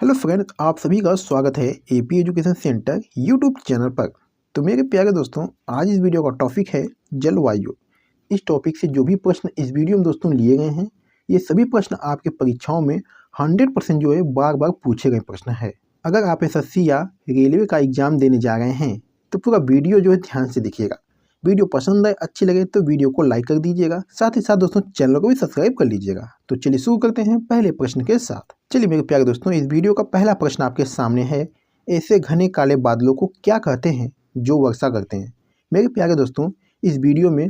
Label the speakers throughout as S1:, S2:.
S1: Hello friends, आप सभी का स्वागत है AP education centre YouTube channel पर। तो मेरे प्यारे दोस्तों, आज इस वीडियो का टॉपिक है जलवायु। इस टॉपिक से जो भी प्रश्न इस वीडियो में दोस्तों लिए गए हैं, ये सभी प्रश्न आपके परीक्षाओं में 100% जो है बार बार पूछे गए प्रश्न है। अगर आप एसएससी या रेलवे का एग्जाम देने जा रहे हैं तो पूरा वीडियो जो है ध्यान से देखिएगा। वीडियो पसंद आए, अच्छी लगे तो वीडियो को लाइक कर दीजिएगा, साथ ही साथ दोस्तों चैनल को भी सब्सक्राइब कर लीजिएगा। तो चलिए शुरू करते हैं पहले प्रश्न के साथ। चलिए मेरे प्यारे दोस्तों, इस वीडियो का पहला प्रश्न आपके सामने है, ऐसे घने काले बादलों को क्या कहते हैं जो वर्षा करते हैं। मेरे प्यारे दोस्तों, इस वीडियो में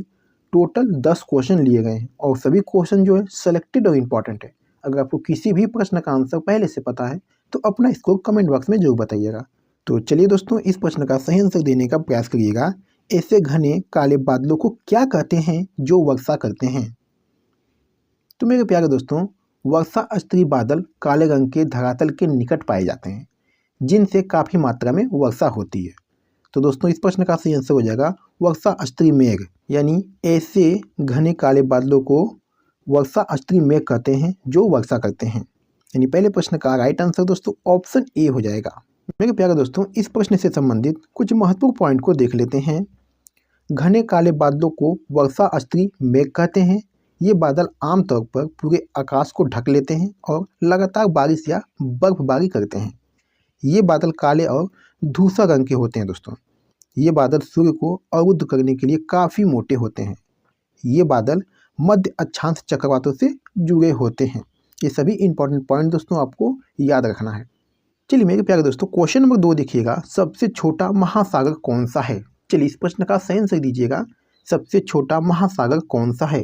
S1: टोटल 10 क्वेश्चन लिए गए हैं और सभी क्वेश्चन जो है सेलेक्टेड और इम्पॉर्टेंट है। अगर आपको किसी भी प्रश्न का आंसर पहले से पता है तो अपना इसको कमेंट बॉक्स में जरूर बताइएगा। तो चलिए दोस्तों, इस प्रश्न का सही आंसर देने का प्रयास करिएगा। ऐसे घने काले बादलों को क्या कहते हैं जो वर्षा करते हैं। तो मेरे प्यारे दोस्तों, वर्षा स्तरीय बादल काले रंग के धरातल के निकट पाए जाते हैं जिनसे काफ़ी मात्रा में वर्षा होती है। तो दोस्तों, इस प्रश्न का सही आंसर हो जाएगा वर्षा स्तरीय मेघ। यानी ऐसे घने काले बादलों को वर्षा स्तरीय मेघ कहते हैं जो वर्षा करते हैं। यानी पहले प्रश्न का राइट आंसर दोस्तों ऑप्शन ए हो जाएगा। मेरे प्यारे दोस्तों, इस प्रश्न से संबंधित कुछ महत्वपूर्ण पॉइंट को देख लेते हैं। घने काले बादलों को वर्षा स्तरीय मेघ कहते हैं। ये बादल आमतौर पर पूरे आकाश को ढक लेते हैं और लगातार बारिश या बर्फबारी करते हैं। ये बादल काले और धूसर रंग के होते हैं दोस्तों। ये बादल सूर्य को अवरुद्ध करने के लिए काफ़ी मोटे होते हैं। ये बादल मध्य अक्षांश चक्रवातों से जुड़े होते हैं। ये सभी इंपॉर्टेंट पॉइंट दोस्तों आपको याद रखना है। चलिए मेरे प्यारे दोस्तों, क्वेश्चन नंबर 2 देखिएगा, सबसे छोटा महासागर कौन सा है। चलिए इस प्रश्न का सही आंसर दीजिएगा, सबसे छोटा महासागर कौन सा है।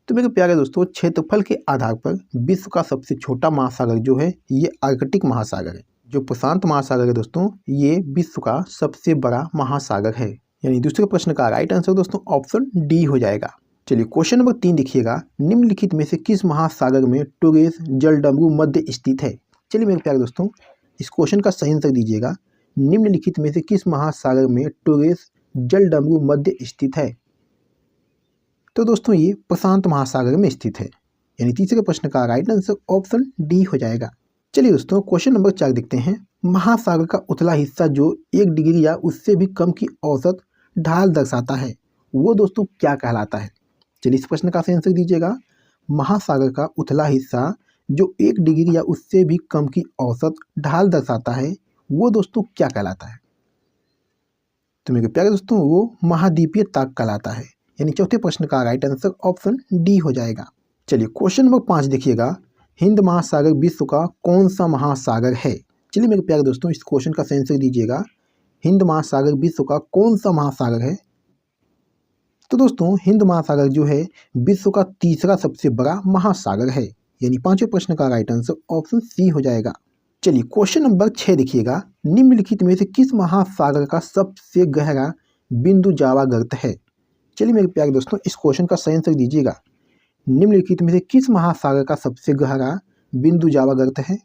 S1: तो मेरे प्यारे दोस्तों, क्षेत्रफल के आधार पर विश्व का सबसे छोटा महासागर जो है ये आर्कटिक महासागर है। जो प्रशांत महासागर है दोस्तों, ये विश्व का सबसे बड़ा महासागर है। यानी दूसरे प्रश्न का राइट आंसर दोस्तों ऑप्शन डी हो जाएगा। चलिए क्वेश्चन नंबर 3 देखिएगा, निम्नलिखित में से किस महासागर में टोरेस जलडमरू मध्य स्थित है। चलिए मेरे प्यारे दोस्तों, इस क्वेश्चन का सही आंसर दीजिएगा, निम्नलिखित में से किस महासागर में टोरेस जलडमरू मध्य स्थित है। तो दोस्तों ये प्रशांत महासागर में स्थित है। यानी तीसरे प्रश्न का राइट आंसर ऑप्शन डी हो जाएगा। चलिए दोस्तों, क्वेश्चन नंबर 4 देखते हैं, महासागर का उथला हिस्सा जो 1 डिग्री या उससे भी कम की औसत ढाल दर्शाता है वो दोस्तों क्या कहलाता है। चलिए इस प्रश्न का सही आंसर दीजिएगा, महासागर का उथला हिस्सा जो 1 डिग्री या उससे भी कम की औसत ढाल दर्शाता है वो दोस्तों क्या कहलाता है। तो मेरे प्यारे दोस्तों, वो महाद्वीपीय ताक कहलाता है। यानी चौथे प्रश्न का राइट आंसर ऑप्शन डी हो जाएगा। चलिए क्वेश्चन नंबर 5 देखिएगा, हिंद महासागर विश्व का कौन सा महासागर है। चलिए मेरे प्यारे दोस्तों, इस क्वेश्चन का सही आंसर दीजिएगा, हिंद महासागर विश्व का कौन सा महासागर है। तो दोस्तों हिंद महासागर जो है विश्व का तीसरा सबसे बड़ा महासागर है। यानी पांचवें प्रश्न का राइट आंसर ऑप्शन सी हो जाएगा। चलिए क्वेश्चन नंबर 6 देखिएगा, निम्नलिखित में से किस महासागर का सबसे गहरा बिंदु जावा गर्त है। चलिए मेरे प्यारे दोस्तों, इस क्वेश्चन का सही आंसर दीजिएगा, निम्नलिखित में से किस महासागर का सबसे गहरा बिंदु जावा गर्त है।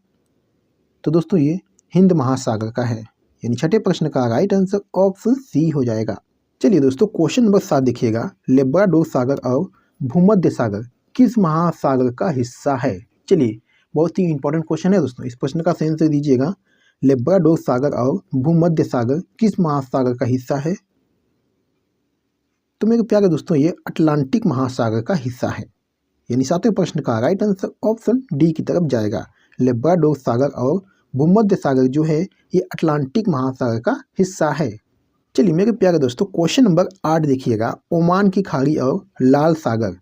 S1: तो दोस्तों ये हिंद महासागर का है। यानी छठे प्रश्न का राइट आंसर ऑप्शन सी हो जाएगा। चलिए दोस्तों, क्वेश्चन नंबर 7 देखिएगा, लेब्राडोर सागर और भूमध्य सागर किस महासागर का हिस्सा है। चलिए बहुत ही इंपॉर्टेंट क्वेश्चन है दोस्तों, इस प्रश्न का सही आंसर दीजिएगा, लेब्राडोर सागर और भूमध्य सागर किस महासागर का हिस्सा है। तो मेरे प्यारे दोस्तों ये अटलांटिक महासागर का हिस्सा है। यानी सातवें प्रश्न का राइट आंसर ऑप्शन डी की तरफ जाएगा, लेब्राडोर सागर और भूमध्य सागर जो है ये अटलांटिक महासागर का हिस्सा है। चलिए मेरे प्यारे दोस्तों, क्वेश्चन नंबर 8 देखिएगा, ओमान की खाड़ी और लाल सागर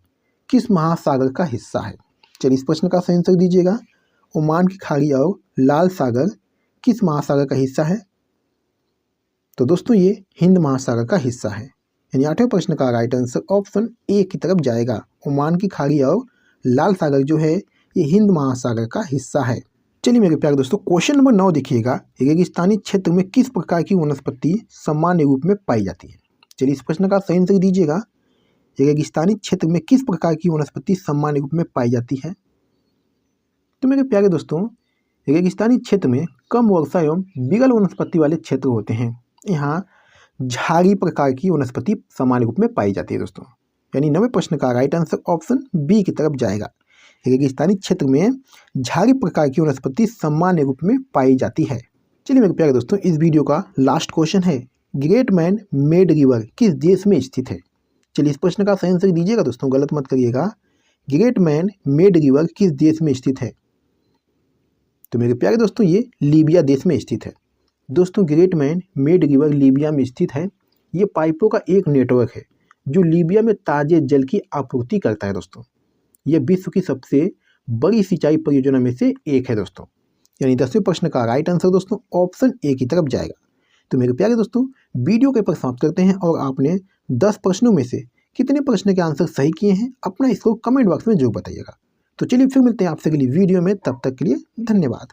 S1: किस महासागर का हिस्सा है। चलिए इस प्रश्न का सही आंसर दीजिएगा, ओमान की खाड़ी और लाल सागर किस महासागर का हिस्सा है। तो दोस्तों ये हिंद महासागर का हिस्सा है। यानी आठवें प्रश्न का राइट आंसर ऑप्शन ए की तरफ जाएगा, ओमान की खाड़ी और लाल सागर जो है ये हिंद महासागर का हिस्सा है। चलिए मेरे प्यारे दोस्तों, क्वेश्चन नंबर 9 देखिएगा, रेगिस्तानी क्षेत्र में किस प्रकार की वनस्पति सामान्य रूप में पाई जाती है। चलिए इस प्रश्न का सही आंसर दीजिएगा, रेगिस्तानी क्षेत्र में किस प्रकार की वनस्पति सामान्य रूप में पाई जाती है। तो मेरे प्यारे दोस्तों, रेगिस्तानी क्षेत्र में कम वर्षा एवं विरल वनस्पति वाले क्षेत्र होते हैं। यहाँ झाड़ी प्रकार की वनस्पति सामान्य रूप में पाई जाती है दोस्तों। यानी 9वें प्रश्न का राइट आंसर ऑप्शन बी की तरफ जाएगा, रेगिस्तानी क्षेत्र में झाड़ी प्रकार की वनस्पति सामान्य रूप में पाई जाती है। चलिए मेरे प्यारे दोस्तों, इस वीडियो का लास्ट क्वेश्चन है, ग्रेट मैन मेड रिवर किस देश में स्थित है? चलिए इस प्रश्न का सही आंसर दीजिएगा दोस्तों, गलत मत करिएगा। ग्रेट मैन मेड रिवर किस देश में स्थित है? तो मेरे प्यारे दोस्तों ये लीबिया देश में स्थित है। दोस्तों great man made river Libya में स्थित है। ये पाइपों का एक नेटवर्क है जो लीबिया में ताजे जल की आपूर्ति करता है दोस्तों। यह विश्व की सबसे बड़ी सिंचाई परियोजना में से एक है दोस्तों। यानी 10वें प्रश्न का राइट आंसर दोस्तों ऑप्शन ए की तरफ जाएगा। तो मेरे प्यारे दोस्तों वीडियो के पर समाप्त करते हैं और आपने 10 प्रश्नों में से कितने प्रश्न के आंसर सही किए हैं अपना इसको कमेंट बॉक्स में जरूर बताइएगा। तो चलिए फिर मिलते हैं आपसे अगली वीडियो में, तब तक के लिए धन्यवाद।